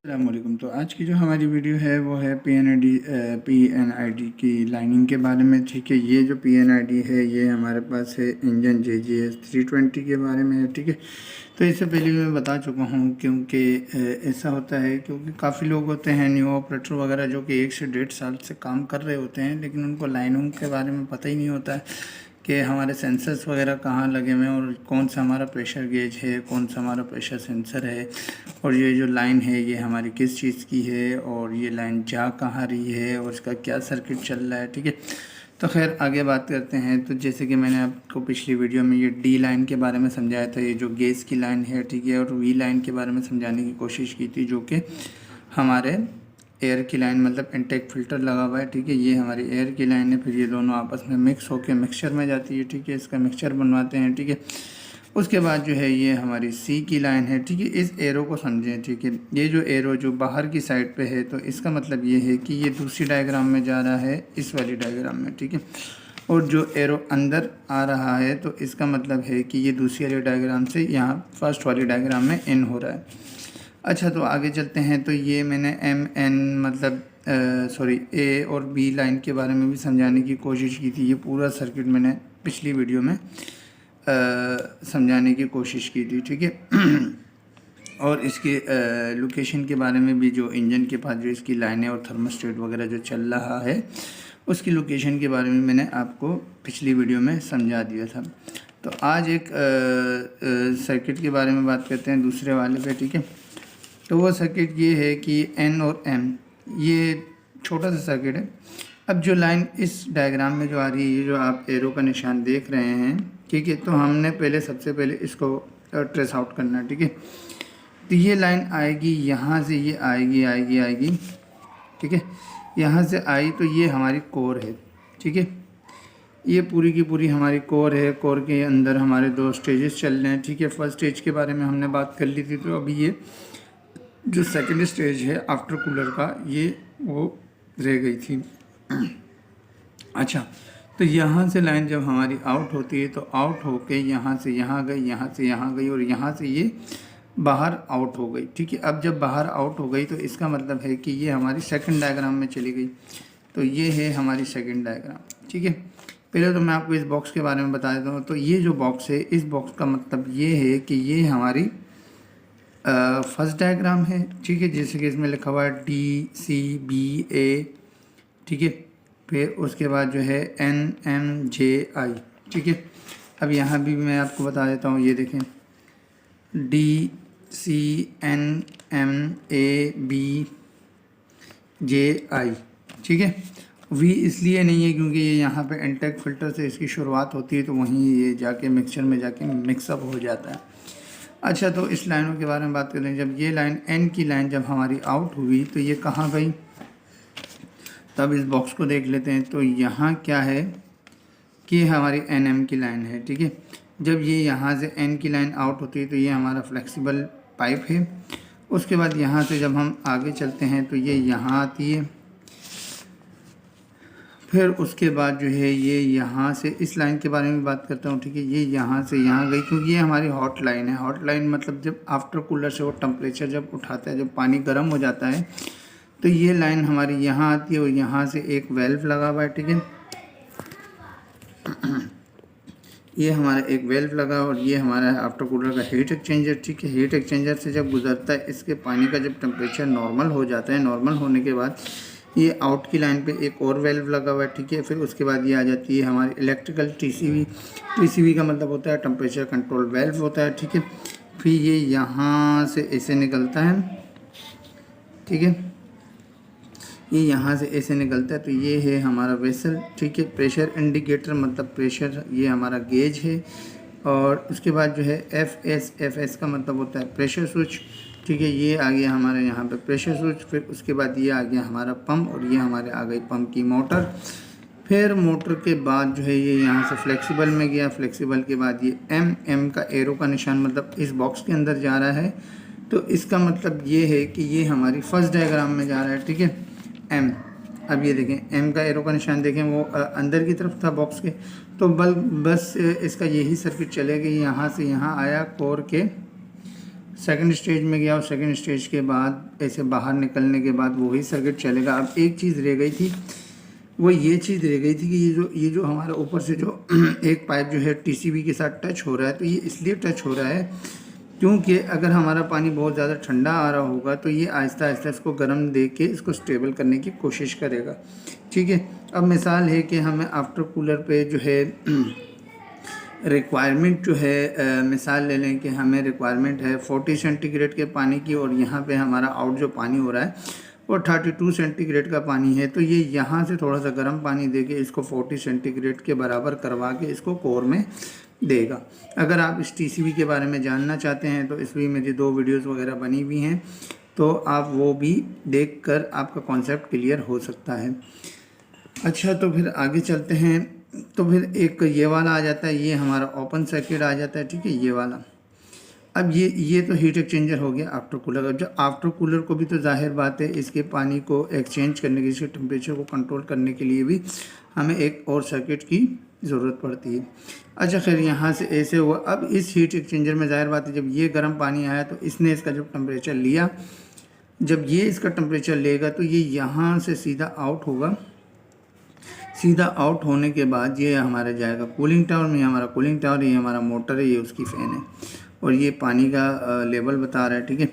अस्सलामुअलैकुम। तो आज की जो हमारी वीडियो है वो है पीएनआईडी की लाइनिंग के बारे में। ठीक है, ये जो पीएनआईडी है ये हमारे पास है इंजन JGS 320 के बारे में है। ठीक है, तो इससे पहले भी मैं बता चुका हूँ क्योंकि ऐसा होता है क्योंकि काफ़ी लोग होते हैं न्यू ऑपरेटर वगैरह जो कि 1 से 1.5 साल से काम कर रहे होते हैं, लेकिन उनको लाइनिंग के बारे में पता ही नहीं होता है कि हमारे सेंसर्स वगैरह कहाँ लगे हुए हैं और कौन सा हमारा प्रेशर गेज है, कौन सा हमारा प्रेशर सेंसर है, और ये जो लाइन है ये हमारी किस चीज़ की है और ये लाइन जा कहाँ रही है और इसका क्या सर्किट चल रहा है। ठीक है, तो खैर आगे बात करते हैं। तो जैसे कि मैंने आपको पिछली वीडियो में ये D लाइन के बारे में समझाया था, ये जो गेज की लाइन है, ठीक है, और V लाइन के बारे में समझाने की कोशिश की थी जो कि हमारे एयर की लाइन मतलब इनटेक फ़िल्टर लगा हुआ है। ठीक है, ये हमारी एयर की लाइन है, फिर ये दोनों आपस में मिक्स होकर मिक्सचर में जाती है। ठीक है, इसका मिक्सचर बनवाते हैं। ठीक है, उसके बाद जो है ये हमारी C की लाइन है। ठीक है, इस एरो को समझें। ठीक है, ये जो एरो जो बाहर की साइड पे है तो इसका मतलब ये है कि ये दूसरी डायग्राम में जा रहा है इस वाली डायग्राम में। ठीक है, और जो एरो अंदर आ रहा है तो इसका मतलब है कि ये दूसरी वाली डायग्राम से यहाँ फर्स्ट वाली डायग्राम में इन हो रहा है। अच्छा, तो आगे चलते हैं। तो ये मैंने MN मतलब A और B लाइन के बारे में भी समझाने की कोशिश की थी। ये पूरा सर्किट मैंने पिछली वीडियो में समझाने की कोशिश की थी। ठीक है और इसके लोकेशन के बारे में भी, जो इंजन के पास जो इसकी लाइनें और थर्मोस्टेट वगैरह जो चल रहा है उसकी लोकेशन के बारे में मैंने आपको पिछली वीडियो में समझा दिया था। तो आज एक सर्किट के बारे में बात करते हैं दूसरे वाले पे। ठीक है, तो वो सर्किट ये है कि N और M, ये छोटा सा सर्किट है। अब जो लाइन इस डायग्राम में जो आ रही है, ये जो आप एरो का निशान देख रहे हैं, ठीक है, तो हमने सबसे पहले इसको ट्रेस आउट करना है। ठीक है, तो ये लाइन आएगी यहाँ से, ये आएगी। ठीक है, यहाँ से आई तो ये हमारी कोर है। ठीक है, ये पूरी की पूरी हमारी कोर है। कोर के अंदर हमारे 2 स्टेजेस चल रहे हैं। ठीक है, फर्स्ट स्टेज के बारे में हमने बात कर ली थी, तो अभी ये जो सेकंड स्टेज है आफ्टर कूलर का, ये वो रह गई थी। अच्छा, तो यहाँ से लाइन जब हमारी आउट होती है तो आउट होके यहाँ से यहाँ गई, यहाँ से यहाँ गई और यहाँ से ये बाहर आउट हो गई। ठीक है, अब जब बाहर आउट हो गई तो इसका मतलब है कि ये हमारी सेकंड डायग्राम में चली गई। तो ये है हमारी सेकंड डायग्राम। ठीक है, पहले तो मैं आपको इस बॉक्स के बारे में बता देता हूँ। तो ये जो बॉक्स है, इस बॉक्स का मतलब ये है कि ये हमारी फर्स्ट डायग्राम है। ठीक है, जैसे कि इसमें लिखा हुआ है DCBA। ठीक है, फिर उसके बाद जो है NMJI। ठीक है, अब यहाँ भी मैं आपको बता देता हूँ, ये देखें DCNMABJI। ठीक है, V इसलिए नहीं है क्योंकि ये यहाँ पे इनटेक फ़िल्टर से इसकी शुरुआत होती है, तो वहीं ये जाके मिक्सचर में जाके मिक्सअप हो जाता है। अच्छा, तो इस लाइनों के बारे में बात करें। जब ये लाइन N की लाइन जब हमारी आउट हुई तो ये कहाँ गई, तब इस बॉक्स को देख लेते हैं। तो यहाँ क्या है कि हमारी NM की लाइन है। ठीक है, जब ये यहाँ से N की लाइन आउट होती है तो ये हमारा फ्लेक्सिबल पाइप है। उसके बाद यहाँ से जब हम आगे चलते हैं तो ये यहाँ आती है, फिर उसके बाद जो है ये यहाँ से, इस लाइन के बारे में बात करता हूँ। ठीक है, ये यहाँ से यहाँ गई क्योंकि ये हमारी हॉट लाइन है। हॉट लाइन मतलब जब आफ्टर कूलर से वो टेम्परेचर जब उठाता है, जब पानी गर्म हो जाता है, तो ये लाइन हमारी यहाँ आती है और यहाँ से एक वेल्व लगा हुआ है। ठीक है, ये हमारा एक वेल्व लगा और ये हमारा आफ्टर कूलर का हीट एक्सचेंजर। ठीक है, हीट एक्सचेंजर से जब गुजरता है, इसके पानी का जब टेम्परेचर नॉर्मल हो जाता है, नॉर्मल होने के बाद ये आउट की लाइन पे एक और वेल्व लगा हुआ है। ठीक है, फिर उसके बाद ये आ जाती है हमारी इलेक्ट्रिकल TCV का मतलब होता है टेम्परेचर कंट्रोल वेल्व होता है। ठीक है, फिर ये यहाँ से ऐसे निकलता है। ठीक है, ये यहाँ से ऐसे निकलता है, तो ये है हमारा वेसल। ठीक है, प्रेशर इंडिकेटर मतलब प्रेशर, ये हमारा गेज है। और उसके बाद जो है FS का मतलब होता है प्रेशर स्विच। ठीक है, ये आ गया हमारे यहाँ पे प्रेशर स्विच। फिर उसके बाद ये आ गया हमारा पंप और ये हमारे आ गई पंप की मोटर। फिर मोटर के बाद जो है ये यहाँ से फ्लेक्सिबल में गया। फ्लेक्सिबल के बाद ये M का एरो का निशान मतलब इस बॉक्स के अंदर जा रहा है, तो इसका मतलब ये है कि ये हमारी फर्स्ट डायग्राम में जा रहा है। ठीक है, M। अब ये देखें M का एरो का निशान देखें, वो अंदर की तरफ था बॉक्स के। तो बस इसका यही सर्किट चलेगा, यहाँ से यहाँ आया कोर के सेकंड स्टेज में गया और सेकंड स्टेज के बाद ऐसे बाहर निकलने के बाद वही सर्किट चलेगा। अब एक चीज़ रह गई थी, वो ये चीज़ रह गई थी कि ये जो हमारा ऊपर से जो एक पाइप जो है टीसीबी के साथ टच हो रहा है, तो ये इसलिए टच हो रहा है क्योंकि अगर हमारा पानी बहुत ज़्यादा ठंडा आ रहा होगा तो ये आहिस्ता आहिस्ता इसको गर्म दे के इसको स्टेबल करने की कोशिश करेगा। ठीक है, अब मिसाल है कि हमें आफ्टर कूलर पे जो है रिक्वायरमेंट जो है, मिसाल ले लें कि हमें रिक्वायरमेंट है 40 सेंटीग्रेड के पानी की और यहाँ पे हमारा आउट जो पानी हो रहा है वो 32 सेंटीग्रेड का पानी है, तो ये यहाँ से थोड़ा सा गर्म पानी देके इसको 40 सेंटीग्रेड के बराबर करवा के इसको कोर में देगा। अगर आप इस टीसीबी के बारे में जानना चाहते हैं तो इसमें मेरी 2 वीडियोस वगैरह बनी हुई हैं, तो आप वो भी देखकर आपका कॉन्सेप्ट क्लियर हो सकता है। अच्छा, तो फिर आगे चलते हैं। तो फिर एक ये वाला आ जाता है, ये हमारा ओपन सर्किट आ जाता है। ठीक है, ये वाला। अब ये तो हीट एक्सचेंजर हो गया आफ्टर कूलर। अब जो आफ्टर कूलर को भी तो जाहिर बात है इसके पानी को एक्सचेंज करने के, इसके टेम्परेचर को कंट्रोल करने के लिए भी हमें एक और सर्किट की ज़रूरत पड़ती है। अच्छा, खैर यहाँ से ऐसे हुआ। अब इस हीट एक्सचेंजर में जाहिर बात है जब ये गर्म पानी आया तो इसने इसका जब टेम्परेचर लिया, जब ये इसका टेम्परेचर लेगा तो ये यहाँ से सीधा आउट होगा। सीधा आउट होने के बाद ये हमारा जाएगा कूलिंग टावर में। ये हमारा कूलिंग टावर, ये हमारा मोटर है, ये उसकी फ़ैन है और ये पानी का लेवल बता रहा है। ठीक है,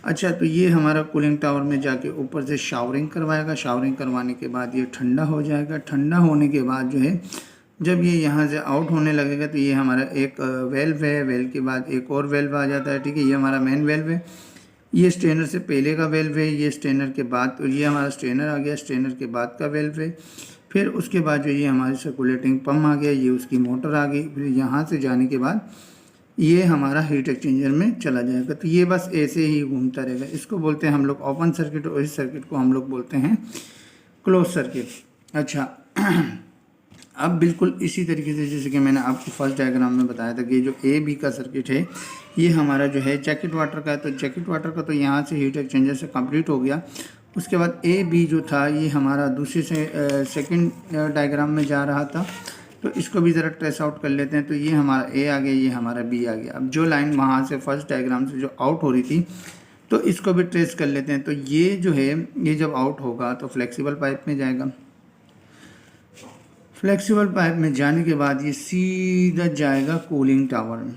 अच्छा, तो ये हमारा कूलिंग टावर में जाके ऊपर से शावरिंग करवाएगा। शावरिंग करवाने के बाद ये ठंडा हो जाएगा। ठंडा होने के बाद जो है जब ये यहाँ से आउट होने लगेगा तो ये हमारा एक वेल्व है। वेल्व के बाद एक और वेल्व आ जाता है। ठीक है, ये हमारा मेन वेल्व है। ये स्ट्रेनर से पहले का वेल्व है, ये स्ट्रेनर के बाद, तो ये हमारा स्ट्रेनर आ गया। स्ट्रेनर के बाद का वेल्व है। फिर उसके बाद जो ये हमारी सर्कुलेटिंग पम्प आ गया, ये उसकी मोटर आ गई। फिर यहाँ से जाने के बाद ये हमारा हीट एक्सचेंजर में चला जाएगा। तो ये बस ऐसे ही घूमता रहेगा। इसको बोलते हैं हम लोग ओपन सर्किट और इस सर्किट को हम लोग बोलते हैं क्लोज सर्किट। अच्छा, अब बिल्कुल इसी तरीके से जैसे कि मैंने आपको फर्स्ट डायग्राम में बताया था कि जो ए बी का सर्किट है ये हमारा जो है जैकेट वाटर का है। तो जैकेट वाटर का तो यहाँ से हीट एक्सचेंजर से कंप्लीट हो गया। उसके बाद ए बी जो था ये हमारा दूसरे से सेकंड डायग्राम में जा रहा था। तो इसको भी ज़रा ट्रेस आउट कर लेते हैं। तो ये हमारा ए आ गया, ये हमारा बी आ गया। अब जो लाइन वहाँ से फर्स्ट डायग्राम से जो आउट हो रही थी तो इसको भी ट्रेस कर लेते हैं। तो ये जो है ये जब आउट होगा तो फ्लेक्सिबल पाइप में जाएगा। फ्लेक्सिबल पाइप में जाने के बाद ये सीधा जाएगा कूलिंग टावर में।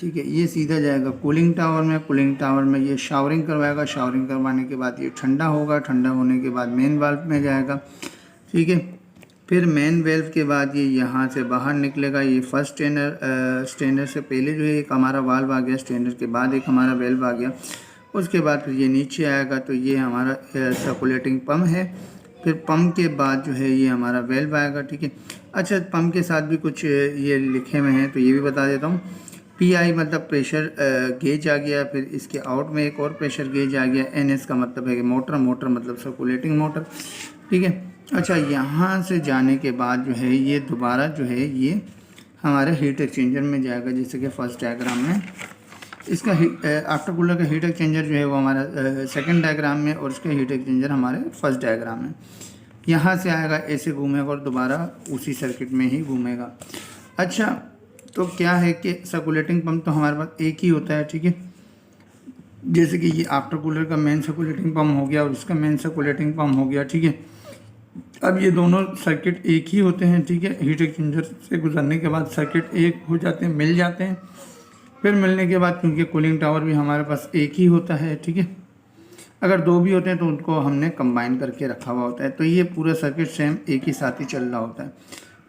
ठीक है, ये सीधा जाएगा कूलिंग टावर में। कूलिंग टावर में ये शावरिंग करवाएगा। शावरिंग करवाने के बाद ये ठंडा होगा। ठंडा होने के बाद मेन वाल्व में जाएगा। ठीक है, फिर मेन वेल्व के बाद ये यहाँ से बाहर निकलेगा। ये फर्स्ट स्ट्रेनर से पहले जो है एक हमारा वाल्व आ गया, स्ट्रेनर के बाद एक हमारा वेल्व आ गया। उसके बाद फिर ये नीचे आएगा तो ये हमारा सर्कुलेटिंग पम्प है। फिर पंप के बाद जो है ये हमारा वेल्व आएगा। ठीक है, अच्छा, पंप के साथ भी कुछ ये लिखे हुए हैं तो ये भी बता देता हूँ। PI मतलब प्रेशर गेज आ गया। फिर इसके आउट में एक और प्रेशर गेज आ गया। NS का मतलब है कि मोटर, मोटर मतलब सर्कुलेटिंग मोटर। ठीक है, अच्छा, यहाँ से जाने के बाद जो है ये दोबारा जो है ये हमारे हीट एक्सचेंजर में जाएगा। जैसे कि फर्स्ट डायग्राम में इसका आफ्टर कूलर का हीट एक्सचेंजर जो है वो हमारा सेकंड डायग्राम में और इसका हीट एक्सचेंजर हमारे फर्स्ट डायग्राम में। यहाँ से आएगा, ऐसे घूमेगा और दोबारा उसी सर्किट में ही घूमेगा। अच्छा, तो क्या है कि सर्कुलेटिंग पंप तो हमारे पास एक ही होता है। ठीक है, जैसे कि ये आफ्टर कूलर का मेन सर्कुलेटिंग पंप हो गया और इसका मेन सर्कुलेटिंग पंप हो गया। ठीक है, अब ये दोनों सर्किट एक ही होते हैं। ठीक है, हीट एक्सचेंजर से गुजरने के बाद सर्किट एक हो जाते हैं, मिल जाते हैं। फिर मिलने के बाद क्योंकि कूलिंग टावर भी हमारे पास एक ही होता है। ठीक है, अगर 2 भी होते हैं तो उनको हमने कंबाइन करके रखा हुआ होता है। तो ये पूरा सर्किट सेम एक ही साथ ही चल रहा होता है।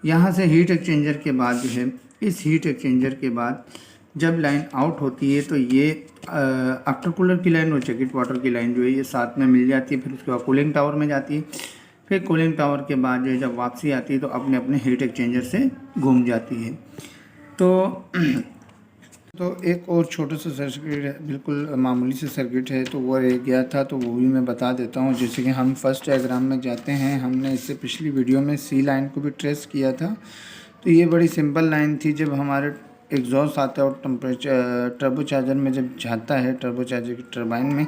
यहाँ से हीट एक्सचेंजर के बाद जो है इस हीट एक्सचेंजर के बाद जब लाइन आउट होती है तो ये आफ्टर कूलर की लाइन और जैकेट वाटर की लाइन जो है ये साथ में मिल जाती है। फिर उसके बाद कूलिंग टावर में जाती है। फिर कूलिंग टावर के बाद जो है जब वापसी आती है तो अपने अपने हीट एक्सचेंजर से घूम जाती है। तो एक और छोटा सा सर्किट है, बिल्कुल मामूली से सर्किट है, तो वो रह गया था तो वो भी मैं बता देता हूँ। जैसे कि हम फर्स्ट डायग्राम में जाते हैं। हमने इससे पिछली वीडियो में सी लाइन को भी ट्रेस किया था। तो ये बड़ी सिंपल लाइन थी। जब हमारे एग्जॉस्ट आता है और टेम्परेचर टर्बो चार्जर में जब जाता है, टर्बो चार्जर की टर्बाइन में,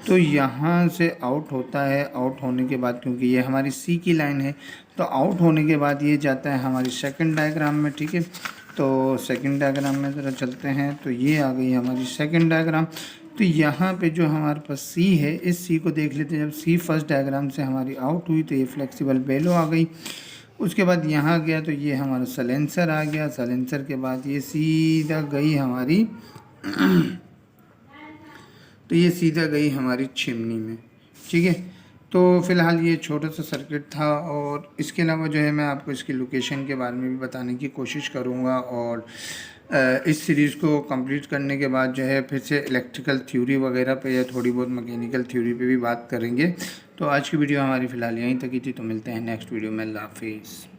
तो यहाँ से आउट होता है। आउट होने के बाद क्योंकि ये हमारी सी की लाइन है तो आउट होने के बाद ये जाता है हमारी सेकंड डायग्राम में। ठीक है, तो सेकंड डायग्राम में ज़रा चलते हैं। तो ये आ गई हमारी सेकंड डायग्राम। तो यहाँ पे जो हमारे पास सी है, इस सी को देख लेते हैं। जब सी फर्स्ट डायग्राम से हमारी आउट हुई तो ये फ्लेक्सिबल बेलो आ गई। उसके बाद यहाँ गया तो ये हमारा सलेंसर आ गया। सलेंसर के बाद ये सीधा गई हमारी तो ये सीधा गई हमारी चिमनी में, ठीक है। तो फ़िलहाल ये छोटा सा सर्किट था, और इसके अलावा जो है मैं आपको इसकी लोकेशन के बारे में भी बताने की कोशिश करूँगा। और इस सीरीज़ को कंप्लीट करने के बाद जो है फिर से इलेक्ट्रिकल थ्योरी वगैरह पे या थोड़ी बहुत मैकेनिकल थ्योरी पे भी बात करेंगे। तो आज की वीडियो हमारी फ़िलहाल यहीं तक ही थी। तो मिलते हैं नेक्स्ट वीडियो में। अल्लाह हाफिज़।